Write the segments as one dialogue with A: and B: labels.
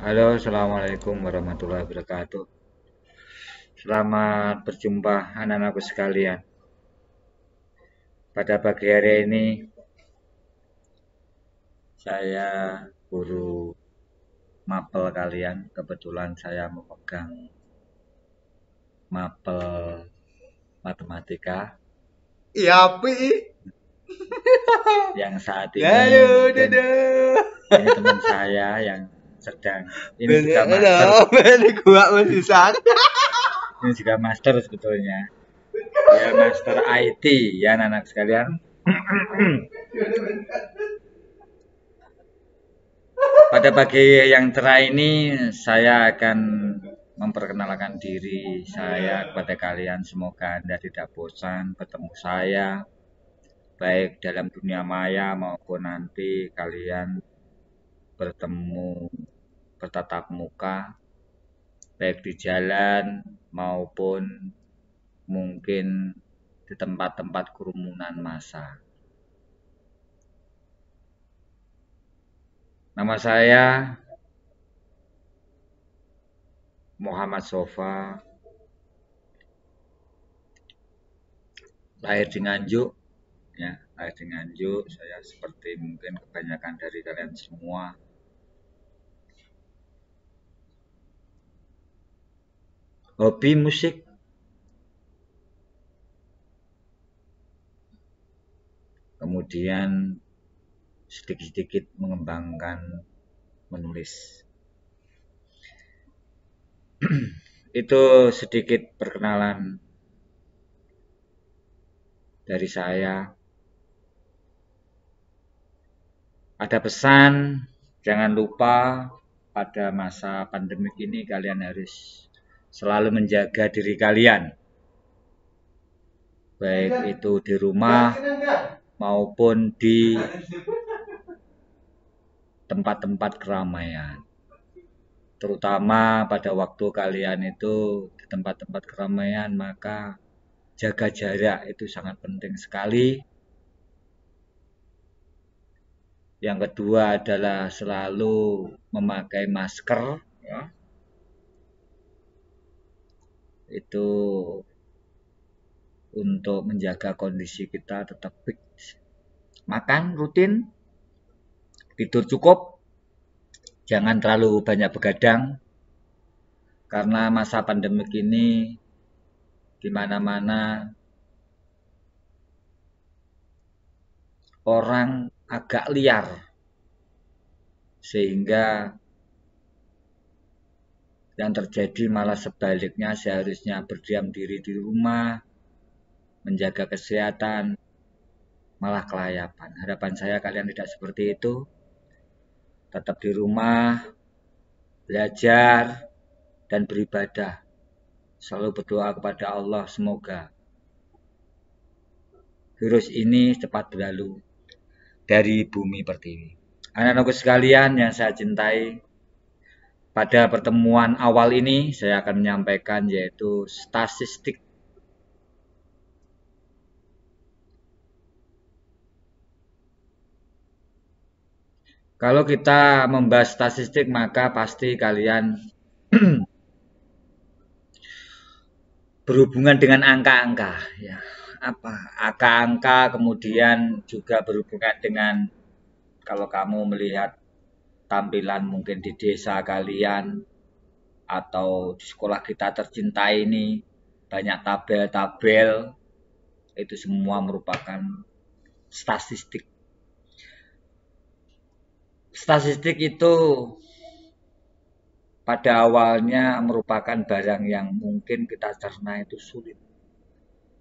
A: Halo, Assalamualaikum warahmatullahi wabarakatuh. Selamat berjumpa anak-anakku sekalian. Pada pagi hari ini, saya guru mapel kalian. Kebetulan saya memegang mapel matematika
B: Iya, api.
A: yang saat ini
B: Daduh,
A: mungkin
B: daduh.
A: ini teman saya yang sedang, ini juga
B: Bener,
A: master,
B: bener, gua masih sakit.
A: ini juga master sebetulnya. Ya, master IT ya anak-anak sekalian. Pada pagi yang cerah ini, saya akan memperkenalkan diri saya kepada kalian. Semoga Anda tidak bosan bertemu saya, baik dalam dunia maya maupun nanti kalian bertemu bertatap muka, baik di jalan maupun mungkin di tempat-tempat kerumunan massa. Nama saya Muhammad Sofa, lahir di Nganjuk. Ya, lahir di Nganjuk. Saya seperti mungkin kebanyakan dari kalian semua. Hobi musik, kemudian sedikit-sedikit mengembangkan menulis. Itu sedikit perkenalan dari saya. Ada pesan, jangan lupa pada masa pandemik ini kalian harus selalu menjaga diri kalian. Baik itu di rumah maupun di tempat-tempat keramaian. Terutama pada waktu kalian itu di tempat-tempat keramaian, maka jaga jarak itu sangat penting sekali. Yang kedua adalah selalu memakai masker, ya. Itu untuk menjaga kondisi kita tetap fit. Makan rutin, tidur cukup, jangan terlalu banyak begadang, karena masa pandemik ini di mana-mana orang agak liar, sehingga yang terjadi malah sebaliknya, seharusnya berdiam diri di rumah, menjaga kesehatan, malah kelayapan. Harapan saya kalian tidak seperti itu. Tetap di rumah, belajar, dan beribadah. Selalu berdoa kepada Allah, semoga virus ini cepat berlalu dari bumi pertiwi. Anak-anakku sekalian yang saya cintai, pada pertemuan awal ini saya akan menyampaikan yaitu statistik. Kalau kita membahas statistik maka pasti kalian berhubungan dengan angka-angka, ya. Apa? Angka-angka kemudian juga berhubungan dengan kalau kamu melihat tampilan mungkin di desa kalian atau di sekolah kita tercinta ini banyak tabel-tabel, itu semua merupakan statistik. Statistik itu pada awalnya merupakan barang yang mungkin kita cerna itu sulit.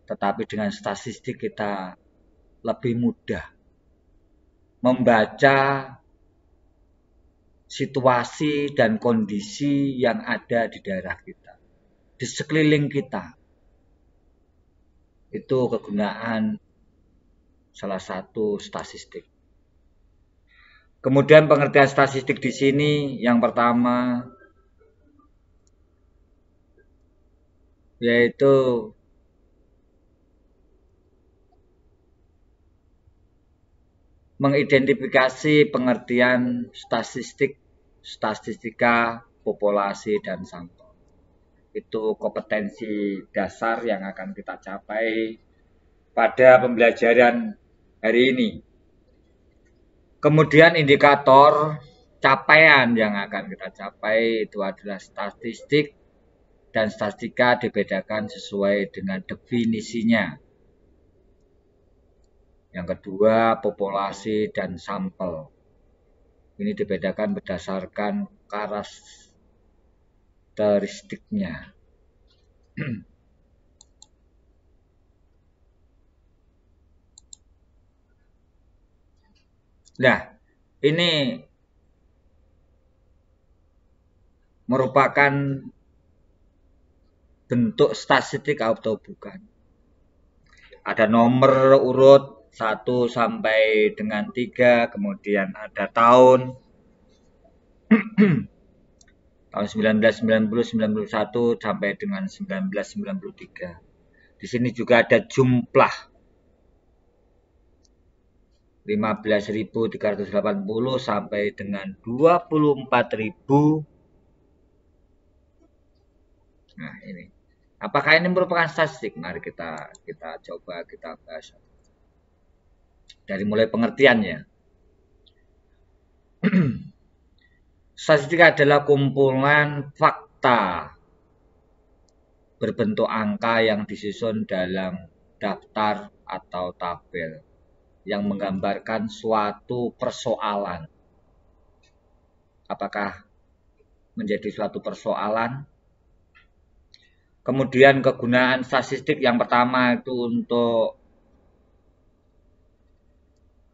A: Tetapi dengan statistik kita lebih mudah membaca situasi dan kondisi yang ada di daerah kita, di sekeliling kita. Itu kegunaan salah satu statistik. Kemudian pengertian statistik di sini yang pertama yaitu mengidentifikasi pengertian statistik statistika, populasi, dan sampel. Itu kompetensi dasar yang akan kita capai pada pembelajaran hari ini. Kemudian indikator capaian yang akan kita capai itu adalah statistik, dan statistika dibedakan sesuai dengan definisinya. Yang kedua, populasi dan sampel. Ini dibedakan berdasarkan karakteristiknya. Nah, ini merupakan bentuk statistik atau bukan. Ada nomor urut 1 sampai dengan 3, kemudian ada tahun, tahun 1990, 91 sampai dengan 1993. Di sini juga ada jumlah 15.380 sampai dengan 24.000. Nah, ini. Apakah ini merupakan statistik? Mari kita coba kita bahas. Dari mulai pengertiannya. Statistik adalah kumpulan fakta berbentuk angka yang disusun dalam daftar atau tabel yang menggambarkan suatu persoalan. Apakah menjadi suatu persoalan? Kemudian kegunaan statistik yang pertama itu untuk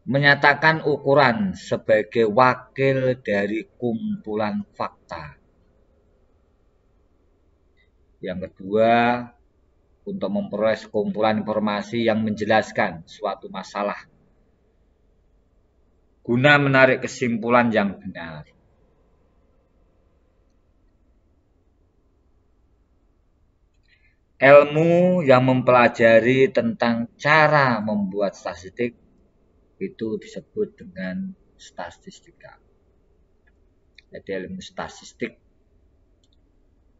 A: menyatakan ukuran sebagai wakil dari kumpulan fakta. Yang kedua, untuk memperoleh kumpulan informasi yang menjelaskan suatu masalah guna menarik kesimpulan yang benar. Ilmu yang mempelajari tentang cara membuat statistik itu disebut dengan statistika. Jadi ilmu statistik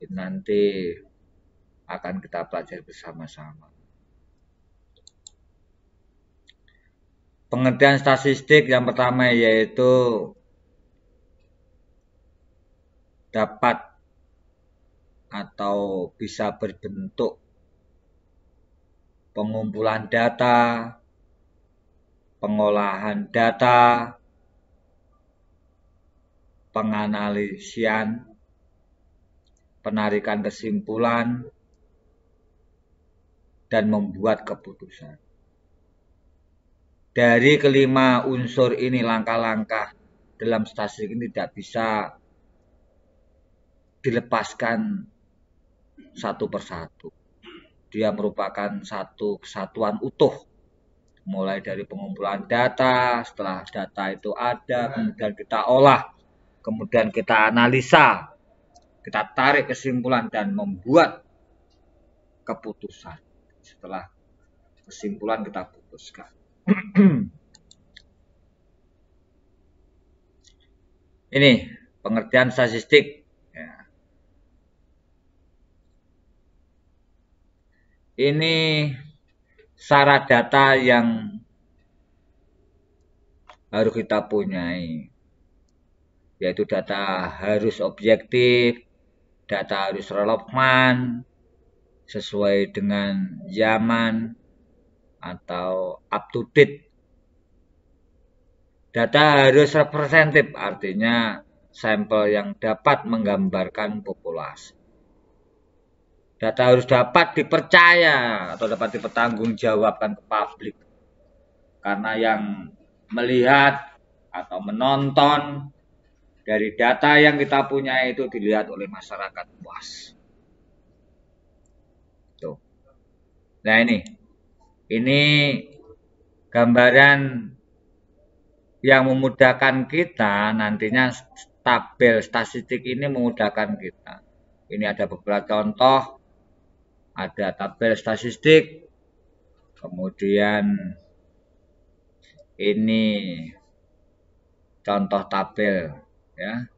A: itu nanti akan kita pelajari bersama-sama. Pengertian statistik yang pertama yaitu dapat atau bisa berbentuk pengumpulan data, pengolahan data, penganalisian, penarikan kesimpulan, dan membuat keputusan. Dari kelima unsur ini, langkah-langkah dalam statistik ini tidak bisa dilepaskan satu persatu. Dia merupakan satu kesatuan utuh. Mulai dari pengumpulan data, setelah data itu ada, kemudian kita olah, kemudian kita analisa, kita tarik kesimpulan dan membuat keputusan. Setelah kesimpulan kita putuskan. Ini pengertian statistik. Ini syarat data yang harus kita punyai, yaitu data harus objektif, data harus relevan, sesuai dengan zaman atau up to date. Data harus representatif, artinya sampel yang dapat menggambarkan populasi. Data harus dapat dipercaya atau dapat dipertanggungjawabkan ke publik. Karena yang melihat atau menonton dari data yang kita punya itu dilihat oleh masyarakat luas. Tuh. Nah ini gambaran yang memudahkan kita nantinya. Tabel statistik ini memudahkan kita. Ini ada beberapa contoh. Ada tabel statistik, kemudian ini contoh tabel, ya.